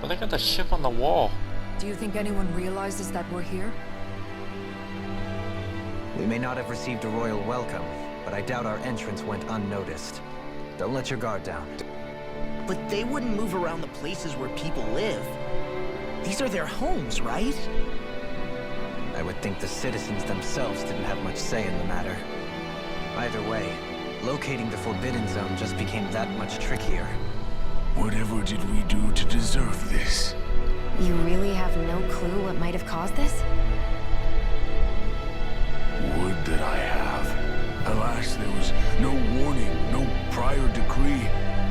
they got the ship on the wall. Do you think anyone realizes that we're here? We may not have received a royal welcome, but I doubt our entrance went unnoticed. Don't let your guard down. But they wouldn't move around the places where people live. These are their homes, right? I would think the citizens themselves didn't have much say in the matter. Either way, locating the Forbidden Zone just became that much trickier. Whatever did we do to deserve this? You really have no clue what might have caused this? Would that I have. Alas, there was no warning, no prior decree.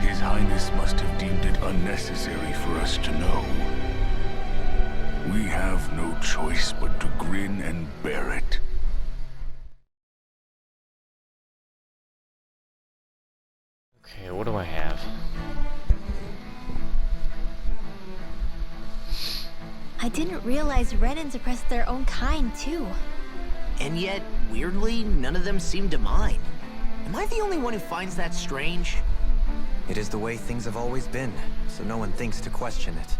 His Highness must have deemed it unnecessary for us to know. We have no choice but to grin and bear it. Okay, what do I have? I didn't realize Renans oppressed their own kind, too. And yet, weirdly, none of them seem to mind. Am I the only one who finds that strange? It is the way things have always been, so no one thinks to question it.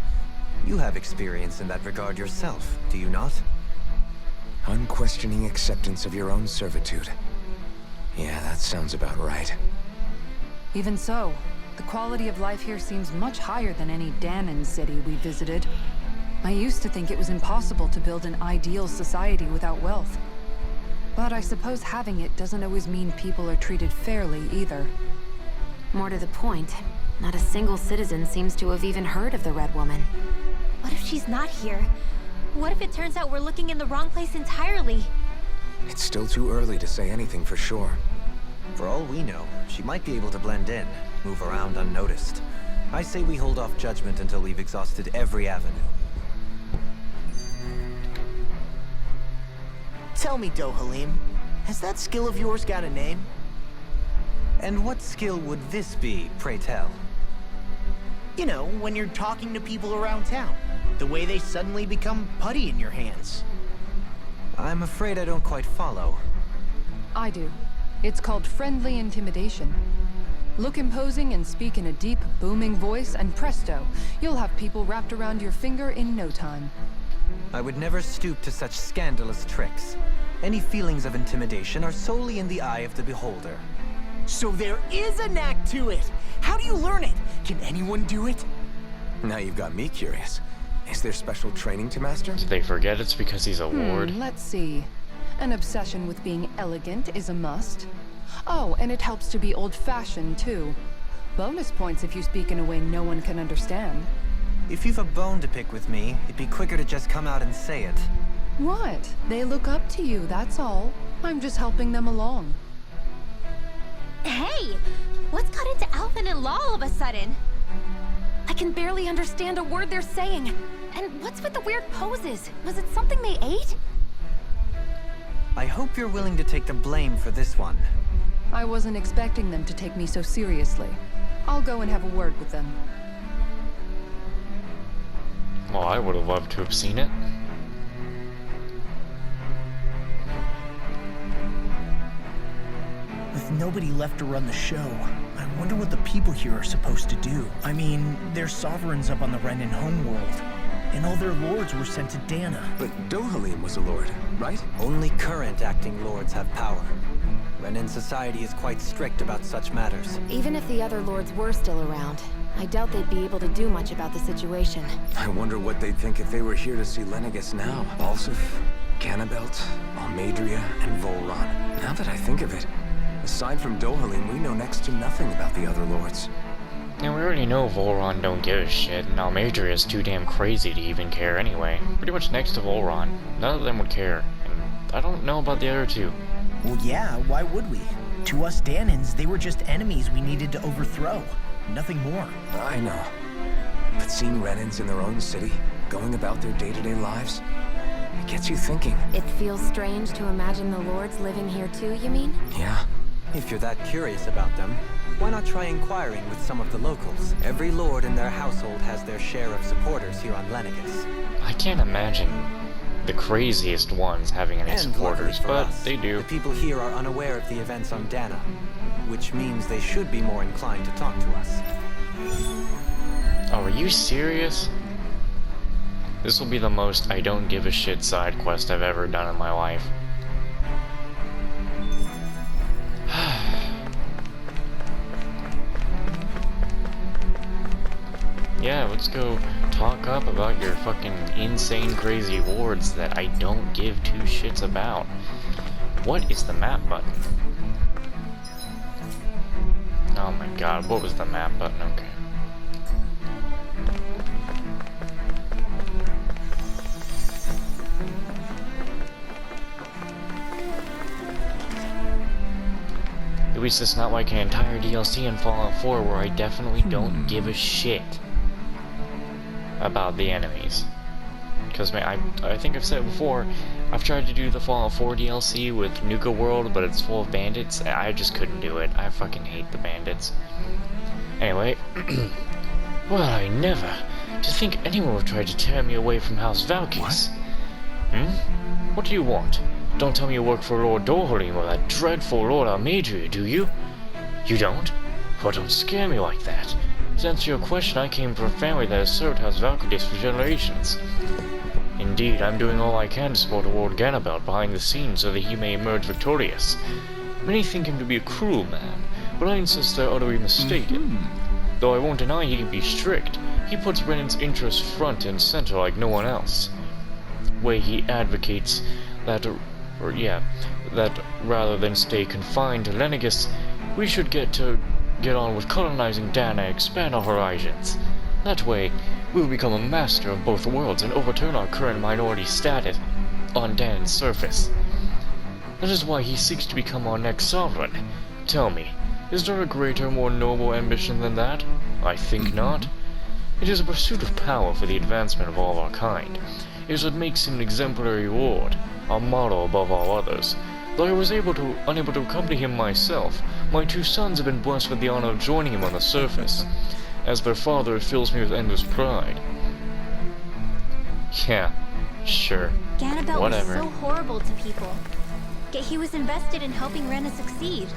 You have experience in that regard yourself, do you not? Unquestioning acceptance of your own servitude. Yeah, that sounds about right. Even so, the quality of life here seems much higher than any Dahnan city we visited. I used to think it was impossible to build an ideal society without wealth. But I suppose having it doesn't always mean people are treated fairly either. More to the point, not a single citizen seems to have even heard of the Red Woman. What if she's not here? What if it turns out we're looking in the wrong place entirely? It's still too early to say anything for sure. For all we know, she might be able to blend in, move around unnoticed. I say we hold off judgment until we've exhausted every avenue. Tell me, Dohalim, has that skill of yours got a name? And what skill would this be, pray tell? You know, when you're talking to people around town. The way they suddenly become putty in your hands. I'm afraid I don't quite follow. I do. It's called friendly intimidation. Look imposing and speak in a deep, booming voice, and presto, you'll have people wrapped around your finger in no time. I would never stoop to such scandalous tricks. Any feelings of intimidation are solely in the eye of the beholder. So there is a knack to it! How do you learn it? Can anyone do it? Now you've got me curious. Is there special training to master? Did they forget it's because he's a lord? Let's see. An obsession with being elegant is a must. Oh, and it helps to be old-fashioned, too. Bonus points if you speak in a way no one can understand. If you've a bone to pick with me, it'd be quicker to just come out and say it. What? They look up to you, that's all. I'm just helping them along. Hey! What's got into Alvin and Law all of a sudden? I can barely understand a word they're saying. And what's with the weird poses? Was it something they ate? I hope you're willing to take the blame for this one. I wasn't expecting them to take me so seriously. I'll go and have a word with them. Well, I would have loved to have seen it. With nobody left to run the show, I wonder what the people here are supposed to do. I mean, they're sovereigns up on the Renan homeworld, and all their lords were sent to Dana. But Dohalim was a lord, right? Only current acting lords have power. Renan society is quite strict about such matters. Even if the other lords were still around, I doubt they'd be able to do much about the situation. I wonder what they'd think if they were here to see Lenegis now. Balsif, Cannabelt, Almadria, and Volron. Now that I think of it, aside from Dohalim, we know next to nothing about the other lords. And we already know Volron don't give a shit, and Almadria is too damn crazy to even care anyway. Pretty much next to Volron, none of them would care. And I don't know about the other two. Well, yeah, why would we? To us Danans, they were just enemies we needed to overthrow. Nothing more. I know. But seeing Renans in their own city, going about their day-to-day lives, it gets you thinking. It feels strange to imagine the lords living here too, you mean? Yeah. If you're that curious about them, why not try inquiring with some of the locals? Every lord in their household has their share of supporters here on Lenegis. I can't imagine the craziest ones having any And supporters, luckily for but us, they do. The people here are unaware of the events on Dana, which means they should be more inclined to talk to us. Oh, are you serious? This will be the most I don't give a shit side quest I've ever done in my life. Yeah, let's go talk up about your fucking insane crazy wards that I don't give two shits about. What is the map button? Oh my god, what was the map button? Okay. At least it's not like an entire DLC in Fallout 4 where I definitely don't give a shit about the enemies. Because, man, I think I've said it before, I've tried to do the Fallout 4 DLC with Nuka World, but it's full of bandits. I just couldn't do it. I fucking hate the bandits. Anyway, well, I never. To think anyone would try to tear me away from House Valkis. What do you want? Don't tell me you work for Lord Dohalim or that dreadful Lord Almadria, do you? You don't? Well, don't scare me like that. To answer your question, I came from a family that has served House Valkis for generations. Indeed, I'm doing all I can to support Lord Ganabelt behind the scenes so that he may emerge victorious. Many think him to be a cruel man, but I insist they're utterly mistaken. Though I won't deny he can be strict, he puts Renan's interests front and center like no one else. The way he advocates that rather than stay confined to Lenegis, we should get on with colonizing Dan and expand our horizons. That way, we will become a master of both worlds and overturn our current minority status on Dan's surface. That is why he seeks to become our next sovereign. Tell me, is there a greater, more noble ambition than that? I think not. It is a pursuit of power for the advancement of all our kind. It is what makes him an exemplary lord, a model above all others. Though I was unable to accompany him myself, my two sons have been blessed with the honor of joining him on the surface. As their father, it fills me with endless pride. Yeah, sure. Ganabelt Whatever. was so horrible to people. Yet he was invested in helping Rena succeed.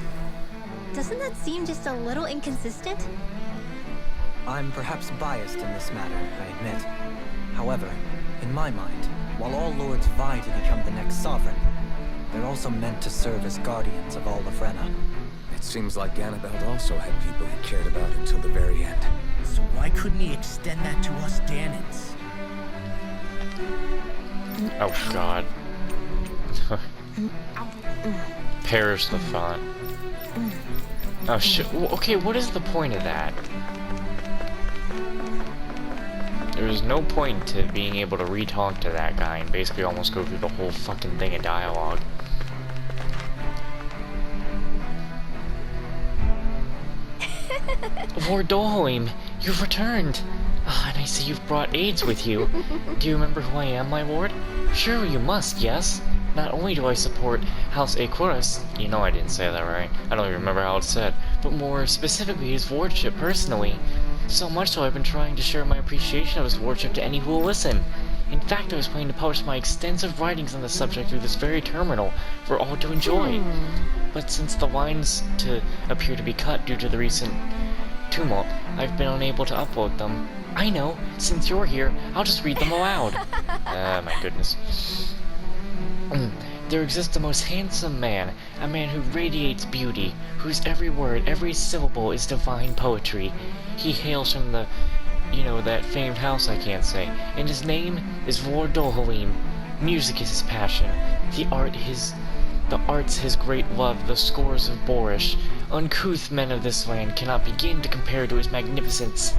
Doesn't that seem just a little inconsistent? I'm perhaps biased in this matter, I admit. However, in my mind, while all lords vie to become the next sovereign, they're also meant to serve as guardians of all of Rena. It seems like Ganabelt also had people he cared about until the very end. So why couldn't he extend that to us Danans? Oh god. Perish the thought. Oh shit. Okay, what is the point of that? There's no point to being able to re-talk to that guy and basically almost go through the whole fucking thing in dialogue. Lord Dohalim, you've returned! Ah, and I see you've brought aides with you. Do you remember who I am, my lord? Sure you must, yes? Not only do I support House Aequirus, you know I didn't say that right, I don't even remember how it's said, but more specifically his lordship personally. So much so I've been trying to share my appreciation of his lordship to any who will listen. In fact, I was planning to publish my extensive writings on the subject through this very terminal for all to enjoy. But since the lines appear to be cut due to the recent tumult, I've been unable to upload them. I know, since you're here, I'll just read them aloud. My goodness. There exists a most handsome man, a man who radiates beauty, whose every word, every syllable is divine poetry. He hails from the, that famed house I can't say, and his name is Lord Dohalim. Music is his passion, the arts his great love, the scores of boorish, uncouth men of this land cannot begin to compare to his magnificence.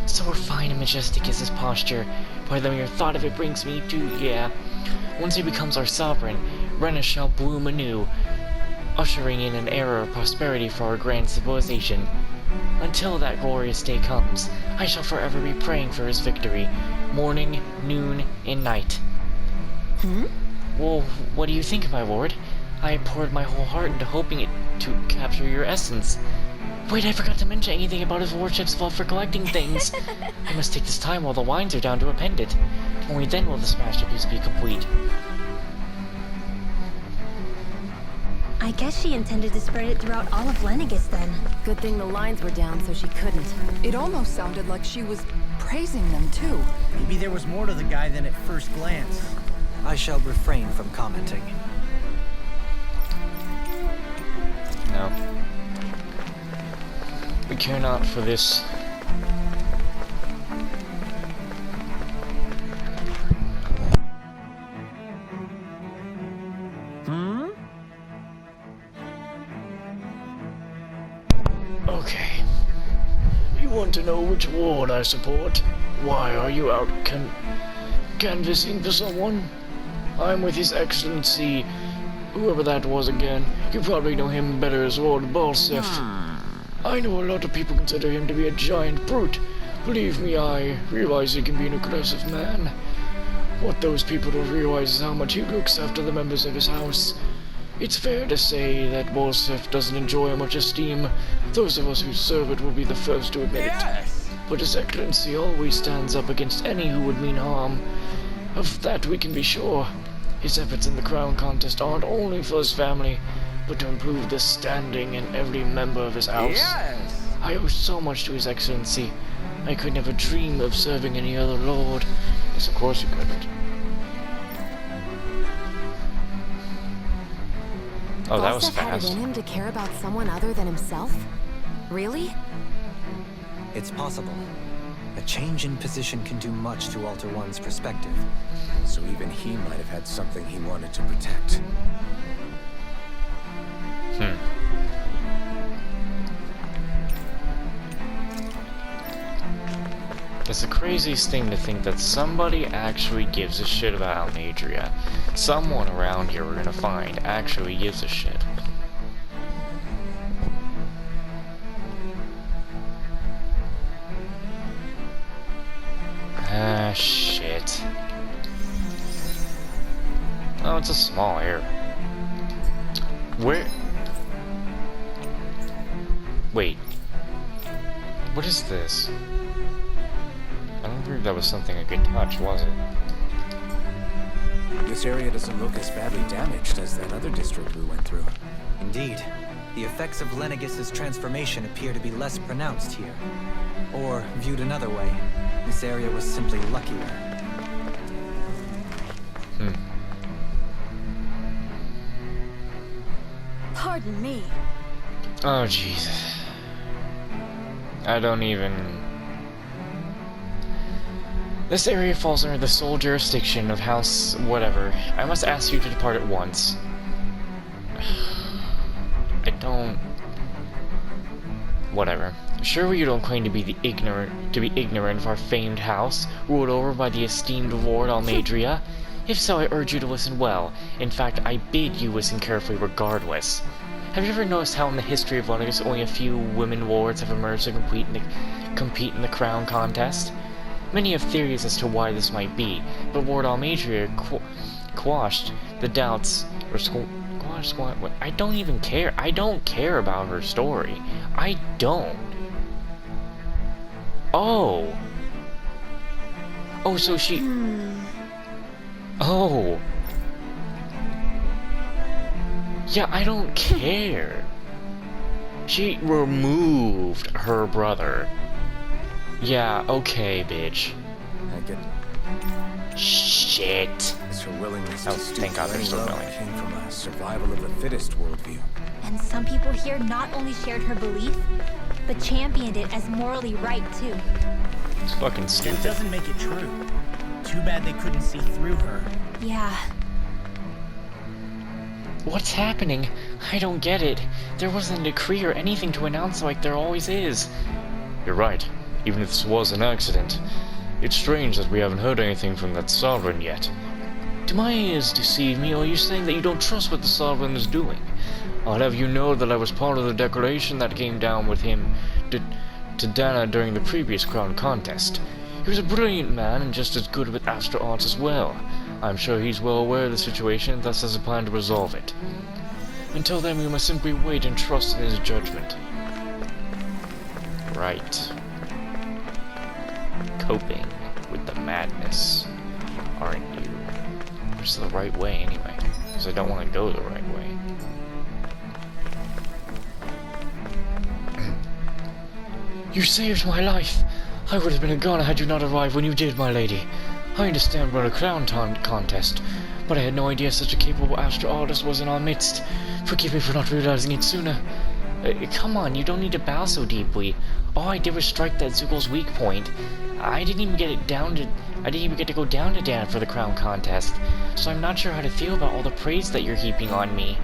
So refined and majestic is his posture, by the mere thought of it brings me to, Once he becomes our sovereign, Rena shall bloom anew, ushering in an era of prosperity for our grand civilization. Until that glorious day comes, I shall forever be praying for his victory, morning, noon, and night. Well, what do you think, my lord? I poured my whole heart into hoping to capture your essence. Wait, I forgot to mention anything about his lordship's love for collecting things. I must take this time while the wines are down to append it. Only then will this masterpiece be complete. I guess she intended to spread it throughout all of Lenegis then. Good thing the lines were down so she couldn't. It almost sounded like she was praising them too. Maybe there was more to the guy than at first glance. I shall refrain from commenting. No. We care not for this. Okay. You want to know which ward I support? Why are you out canvassing for someone? I'm with His Excellency, whoever that was again. You probably know him better as Lord Balsef. I know a lot of people consider him to be a giant brute. Believe me, I realize he can be an aggressive man. What those people don't realize is how much he looks after the members of his house. It's fair to say that Balsef doesn't enjoy much esteem. Those of us who serve it will be the first to admit it. But His Excellency always stands up against any who would mean harm. Of that we can be sure. His efforts in the crown contest aren't only for his family, but to improve the standing in every member of his house. I owe so much to His Excellency. I could never dream of serving any other lord. Yes, of course you couldn't. Oh, that was Balsef had it fast. in him to care about someone other than himself? Really? It's possible. A change in position can do much to alter one's perspective. So even he might have had something he wanted to protect. It's the craziest thing to think that somebody actually gives a shit about Almadria. Someone around here we're gonna find actually gives a shit. Ah, shit. Oh, it's a small area. Where? Wait. What is this? I don't believe that was something I could touch, was it? This area doesn't look as badly damaged as that other district we went through. Indeed, the effects of Lenegis's transformation appear to be less pronounced here. Or, viewed another way, this area was simply luckier. Pardon me. Oh, Jesus. I don't even... This area falls under the sole jurisdiction of House whatever. I must ask you to depart at once. I don't... Whatever. Sure you don't claim to be ignorant of our famed house, ruled over by the esteemed Lord Almadria? If so, I urge you to listen well. In fact, I bid you listen carefully regardless. Have you ever noticed how in the history of Lenegis only a few women lords have emerged to compete in the crown contest? Many have theories as to why this might be, but Lord Almadria quashed the doubts, or I don't even care. I don't care about her story. I don't. Oh. Oh, so she... Oh. Yeah, I don't care. She removed her brother. Yeah, okay, bitch. I get Shit. as her willingness Oh, to stoop thank God to they're any still level going. came from a survival of the fittest worldview. And some people here not only shared her belief, but championed it as morally right too. It's fucking It stupid. doesn't make it true. Too bad they couldn't see through her. Yeah. What's happening? I don't get it. There wasn't a decree or anything to announce like there always is. You're right. Even if this was an accident. It's strange that we haven't heard anything from that Sovereign yet. Do my ears deceive me, or are you saying that you don't trust what the Sovereign is doing? I'll have you know that I was part of the declaration that came down with him to Dana during the previous crown contest. He was a brilliant man and just as good with astral arts as well. I'm sure he's well aware of the situation and thus has a plan to resolve it. Until then, we must simply wait and trust in his judgment. Right. Coping with the madness, aren't you? Which is the right way, anyway. Because I don't want to go the right way. You saved my life! I would have been a goner had you not arrived when you did, my lady. I understand we're a crown contest, but I had no idea such a capable astral artist was in our midst. Forgive me for not realizing it sooner. Come on, you don't need to bow so deeply. All I did was strike that Zoogl's weak point. I didn't even get to go down to Dan for the crown contest, so I'm not sure how to feel about all the praise that you're heaping on me.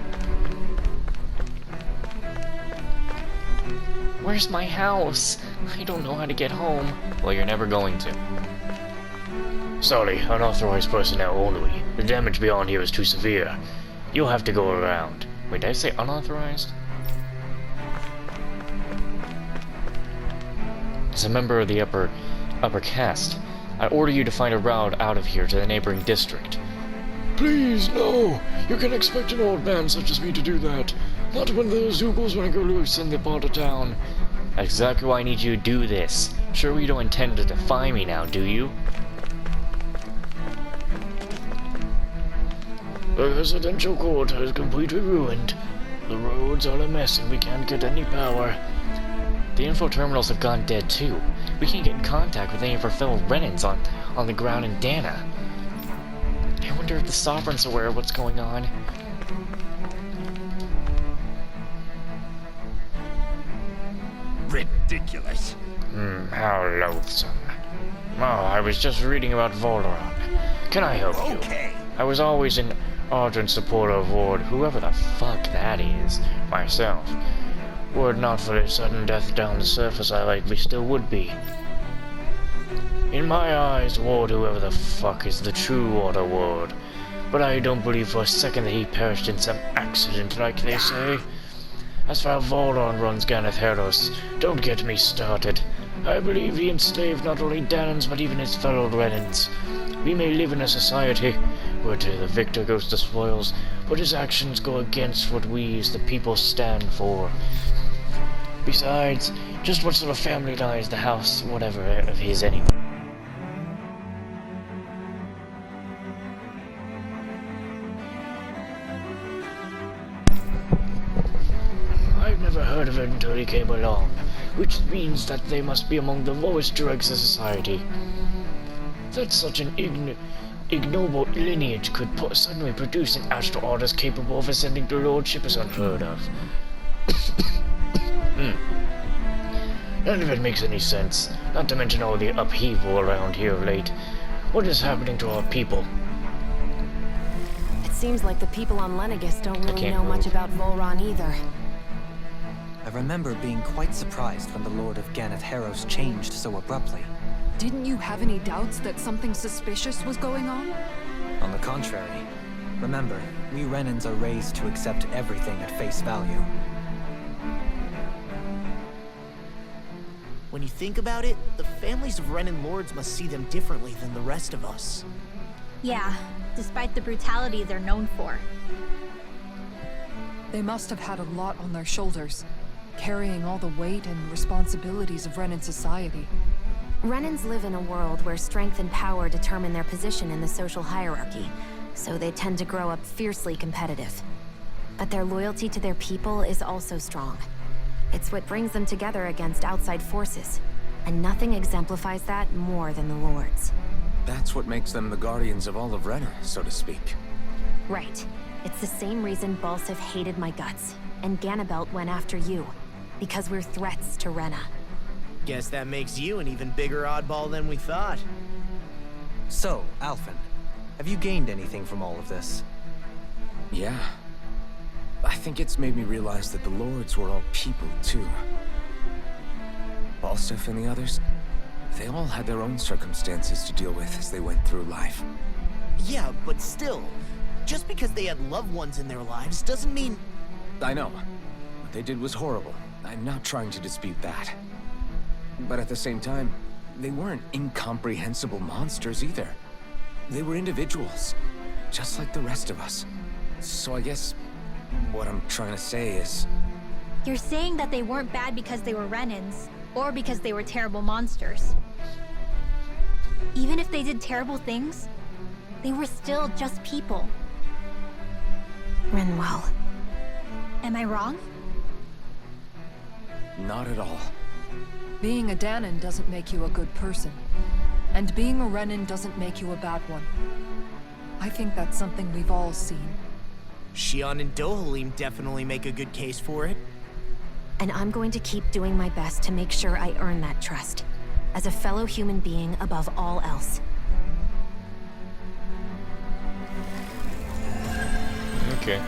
Where's my house? I don't know how to get home. Well, you're never going to. Sorry, unauthorized personnel only. The damage beyond here is too severe. You'll have to go around. Wait, did I say unauthorized? As a member of the upper caste, I order you to find a route out of here to the neighboring district. Please, no! You can expect an old man such as me to do that. Not when the Zoogles want to go loose in the part of town. That's exactly why I need you to do this. Sure you don't intend to defy me now, do you? The residential quarter is completely ruined. The roads are a mess and we can't get any power. The info terminals have gone dead too. We can't get in contact with any of our fellow Renans on the ground in Dana. I wonder if the Sovereign's aware of what's going on. Ridiculous. How loathsome. Oh, I was just reading about Volron. Can I help you? Okay. I was always an ardent supporter of Ward, whoever the fuck that is, myself. Were it not for his sudden death down the surface, I likely still would be. In my eyes, Ward, whoever the fuck, is the true Order Ward. But I don't believe for a second that he perished in some accident, like they say. As for how Volron runs Ganeth Heros, don't get me started. I believe he enslaved not only Danans, but even his fellow Renans. We may live in a society where the victor goes the spoils, but his actions go against what we as the people stand for. Besides, just what sort of family lies the house, whatever, of his anyway? I've never heard of it until he came along, which means that they must be among the lowest dregs of society. That such an ignoble lineage could suddenly produce an astral artist capable of ascending to lordship is unheard of. None of it makes any sense, not to mention all the upheaval around here of late. What is happening to our people? It seems like the people on Lenegis don't really know much about Volron either. I remember being quite surprised when the Lord of Ganeth Heros changed so abruptly. Didn't you have any doubts that something suspicious was going on? On the contrary. Remember, we Renans are raised to accept everything at face value. When you think about it, the families of Renan lords must see them differently than the rest of us. Yeah, despite the brutality they're known for. They must have had a lot on their shoulders, carrying all the weight and responsibilities of Renan society. Renans live in a world where strength and power determine their position in the social hierarchy, so they tend to grow up fiercely competitive. But their loyalty to their people is also strong. It's what brings them together against outside forces, and nothing exemplifies that more than the Lords. That's what makes them the guardians of all of Renner, so to speak. Right. It's the same reason Balsif hated my guts, and Ganabelt went after you. Because we're threats to Rena. Guess that makes you an even bigger oddball than we thought. So, Alphen, have you gained anything from all of this? Yeah. I think it's made me realize that the Lords were all people, too. Balsif and the others, they all had their own circumstances to deal with as they went through life. Yeah, but still, just because they had loved ones in their lives doesn't mean... I know. What they did was horrible. I'm not trying to dispute that. But at the same time, they weren't incomprehensible monsters either. They were individuals, just like the rest of us. So I guess what I'm trying to say is... You're saying that they weren't bad because they were Renans, or because they were terrible monsters. Even if they did terrible things, they were still just people. Rinwell. Am I wrong? Not at all. Being a Danon doesn't make you a good person. And being a Renan doesn't make you a bad one. I think that's something we've all seen. Xion and Dohalim definitely make a good case for it. And I'm going to keep doing my best to make sure I earn that trust. As a fellow human being above all else. Okay.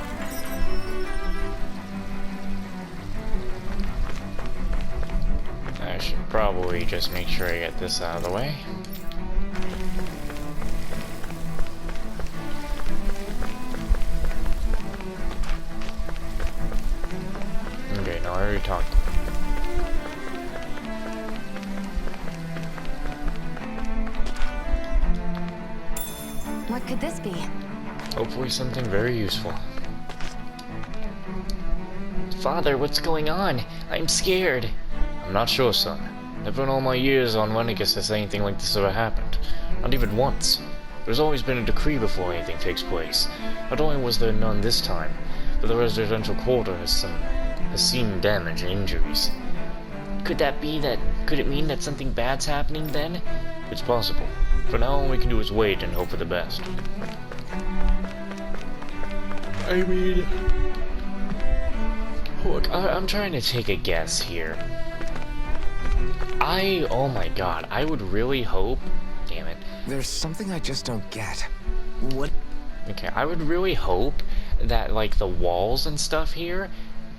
I should probably just make sure I get this out of the way. Okay, no, I already talked. What could this be? Hopefully something very useful. Father, what's going on? I'm scared. I'm not sure, son. Never in all my years on Renegus has anything like this ever happened. Not even once. There's always been a decree before anything takes place. Not only was there none this time, but the residential quarter has seen damage and injuries. Could it mean that something bad's happening then? It's possible. For now, all we can do is wait and hope for the best. I mean... Look, I'm trying to take a guess here. Oh my god, I would really hope... Damn it. There's something I just don't get. What? Okay, I would really hope that, like, the walls and stuff here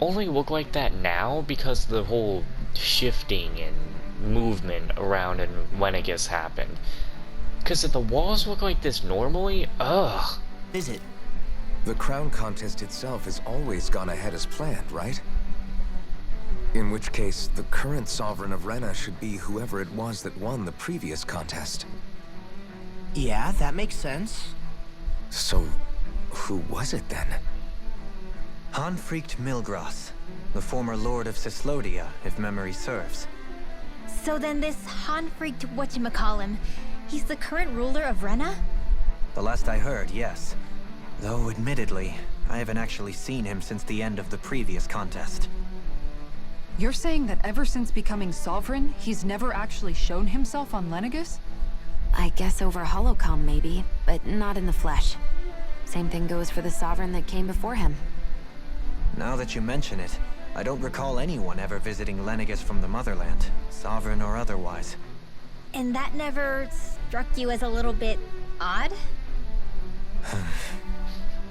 only look like that now because the whole shifting and movement around in Renegus happened. Because if the walls look like this normally, ugh. Is it? The crown contest itself has always gone ahead as planned, right? In which case, the current Sovereign of Rena should be whoever it was that won the previous contest. Yeah, that makes sense. So, who was it then? Hanfricht Milgras, the former Lord of Cyslodia, if memory serves. So then this Hanfricht whatchamacallem, he's the current ruler of Rena? The last I heard, yes. Though, admittedly, I haven't actually seen him since the end of the previous contest. You're saying that ever since becoming Sovereign, he's never actually shown himself on Lenegus? I guess over Holocom maybe, but not in the flesh. Same thing goes for the Sovereign that came before him. Now that you mention it, I don't recall anyone ever visiting Lenegus from the Motherland, Sovereign or otherwise. And that never struck you as a little bit odd?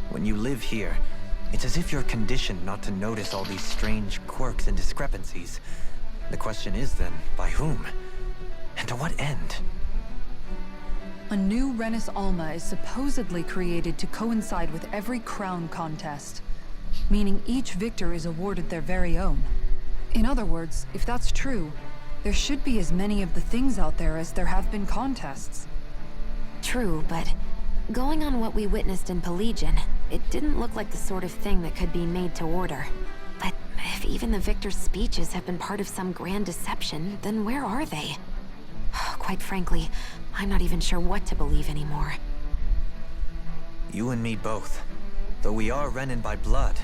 When you live here, it's as if you're conditioned not to notice all these strange quirks and discrepancies. The question is then, by whom? And to what end? A new Renis Alma is supposedly created to coincide with every crown contest, meaning each victor is awarded their very own. In other words, if that's true, there should be as many of the things out there as there have been contests. True, but going on what we witnessed in Pelagian, it didn't look like the sort of thing that could be made to order. But if even the victor's speeches have been part of some grand deception, then where are they? Quite frankly, I'm not even sure what to believe anymore. You and me both. Though we are Renan by blood,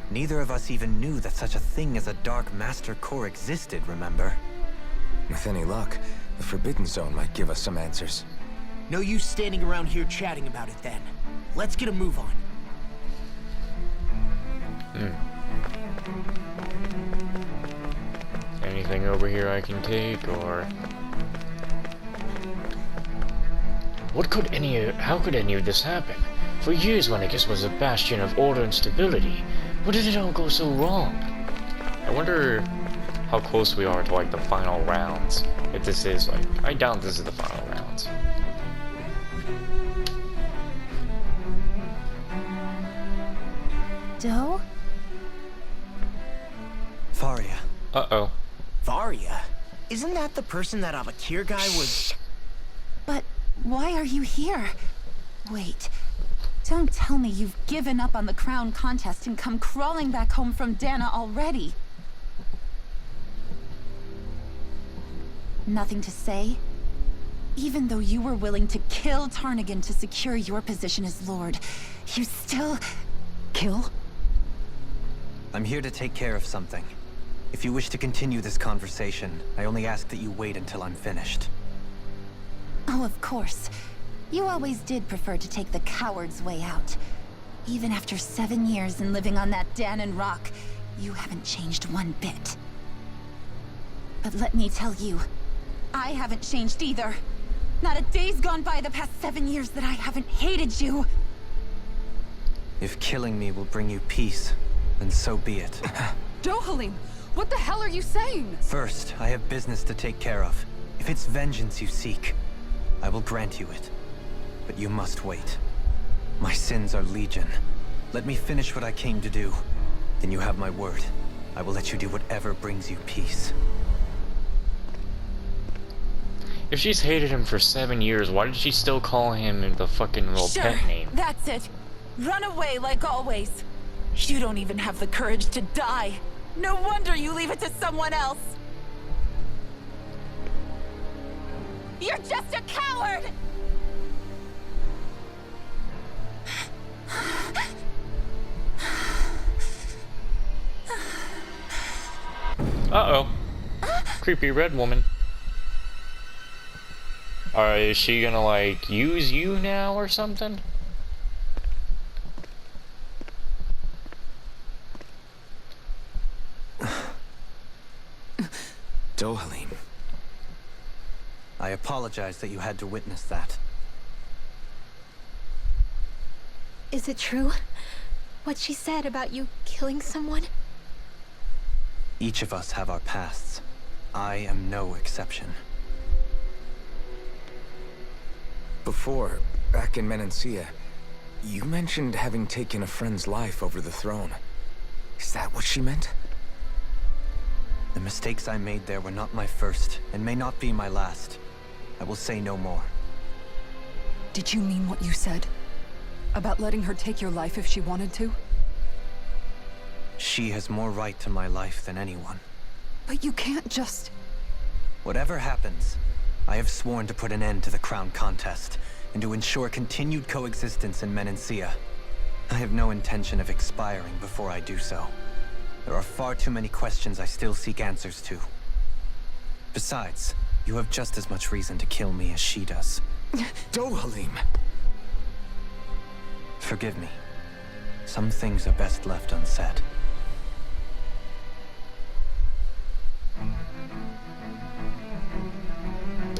neither of us even knew that such a thing as a Dark Master Corps existed, remember? With any luck, the Forbidden Zone might give us some answers. No use standing around here chatting about it then. Let's get a move on. Anything over here I can take, or... How could any of this happen? For years Renegus was a bastion of order and stability. Where did it all go so wrong? I wonder how close we are to, like, the final rounds. If this is, like... I doubt this is the final rounds. Doe? Faria. Uh-oh. Varia? Isn't that the person that Avakir guy was... But why are you here? Wait. Don't tell me you've given up on the crown contest and come crawling back home from Dana already. Nothing to say? Even though you were willing to kill Tarnigan to secure your position as Lord, you still... Kill? I'm here to take care of something. If you wish to continue this conversation, I only ask that you wait until I'm finished. Oh, of course. You always did prefer to take the coward's way out. Even after 7 years and living on that Dahnan rock, you haven't changed one bit. But let me tell you, I haven't changed either. Not a day's gone by the past 7 years that I haven't hated you. If killing me will bring you peace, then so be it. Dohalim, what the hell are you saying? First, I have business to take care of. If it's vengeance you seek, I will grant you it. But you must wait. My sins are legion. Let me finish what I came to do. Then you have my word. I will let you do whatever brings you peace. If she's hated him for 7 years, why did she still call him the fucking little pet name? That's it. Run away like always. You don't even have the courage to die. No wonder you leave it to someone else. You're just a coward! Uh-oh. Creepy red woman. Is she gonna, like, use you now or something? Dohalim. I apologize that you had to witness that. Is it true? What she said about you killing someone? Each of us have our pasts. I am no exception. Before, back in Menancia, you mentioned having taken a friend's life over the throne. Is that what she meant? The mistakes I made there were not my first, and may not be my last. I will say no more. Did you mean what you said? About letting her take your life if she wanted to? She has more right to my life than anyone. But you can't just... Whatever happens, I have sworn to put an end to the crown contest, and to ensure continued coexistence in Menancia. I have no intention of expiring before I do so. There are far too many questions I still seek answers to. Besides, you have just as much reason to kill me as she does. Dohalim! Forgive me. Some things are best left unsaid.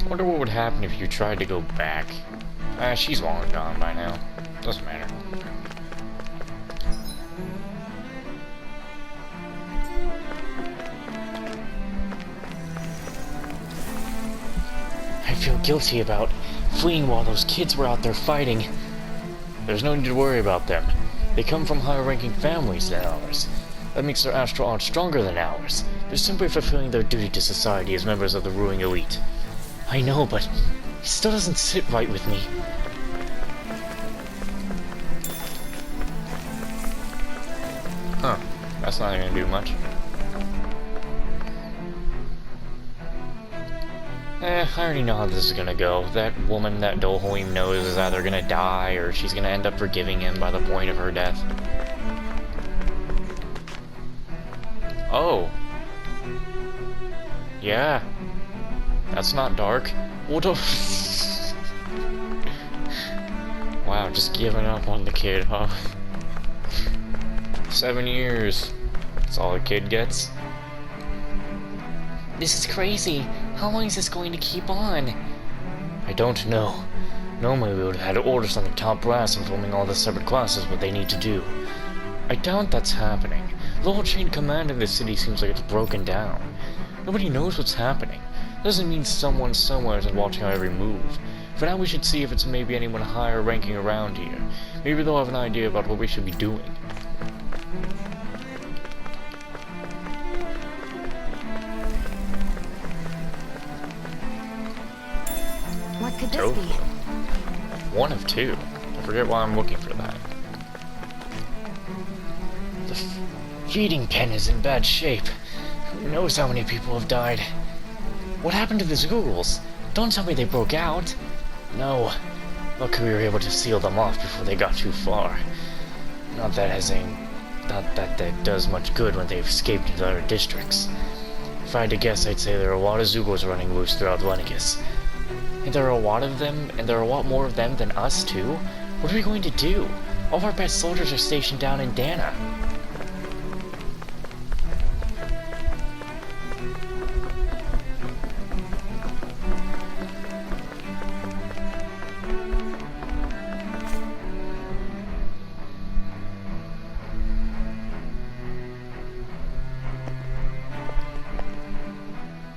I wonder what would happen if you tried to go back. She's long gone by now. Doesn't matter. I feel guilty about fleeing while those kids were out there fighting. There's no need to worry about them. They come from higher-ranking families than ours. That makes their astral odds stronger than ours. They're simply fulfilling their duty to society as members of the ruling elite. I know, but it still doesn't sit right with me. Huh. That's not gonna do much. I already know how this is gonna go. That woman that Dohalim knows is either gonna die or she's gonna end up forgiving him by the point of her death. Oh. Yeah. That's not dark. What a... Wow, just giving up on the kid, huh? 7 years. That's all a kid gets. This is crazy. How long is this going to keep on? I don't know. Normally we would have had orders on the top brass informing all the separate classes what they need to do. I doubt that's happening. The whole chain of command in this city seems like it's broken down. Nobody knows what's happening. Doesn't mean someone somewhere is watching our every move. For now we should see if it's maybe anyone higher ranking around here. Maybe they'll have an idea about what we should be doing. What could this be? One of two. I forget why I'm looking for that. The feeding pen is in bad shape. Who knows how many people have died? What happened to the Zools? Don't tell me they broke out. No. Luckily we were able to seal them off before they got too far. Not that as in not that that does much good when they've escaped into other districts. If I had to guess, I'd say there are a lot of Zugos running loose throughout Lenegis. And there are a lot of them, and there are a lot more of them than us, too. What are we going to do? All of our best soldiers are stationed down in Dana.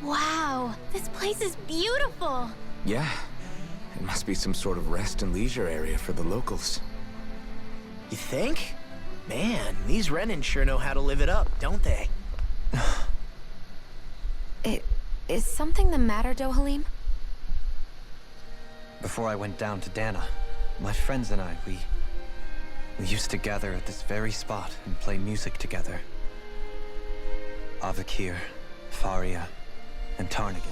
Wow, this place is beautiful! Yeah. It must be some sort of rest and leisure area for the locals. You think? Man, these Renan sure know how to live it up, don't they? Is something the matter, Dohalim? Before I went down to Dana, my friends and I, we used to gather at this very spot and play music together. Avakir, Faria, and Tarnagin.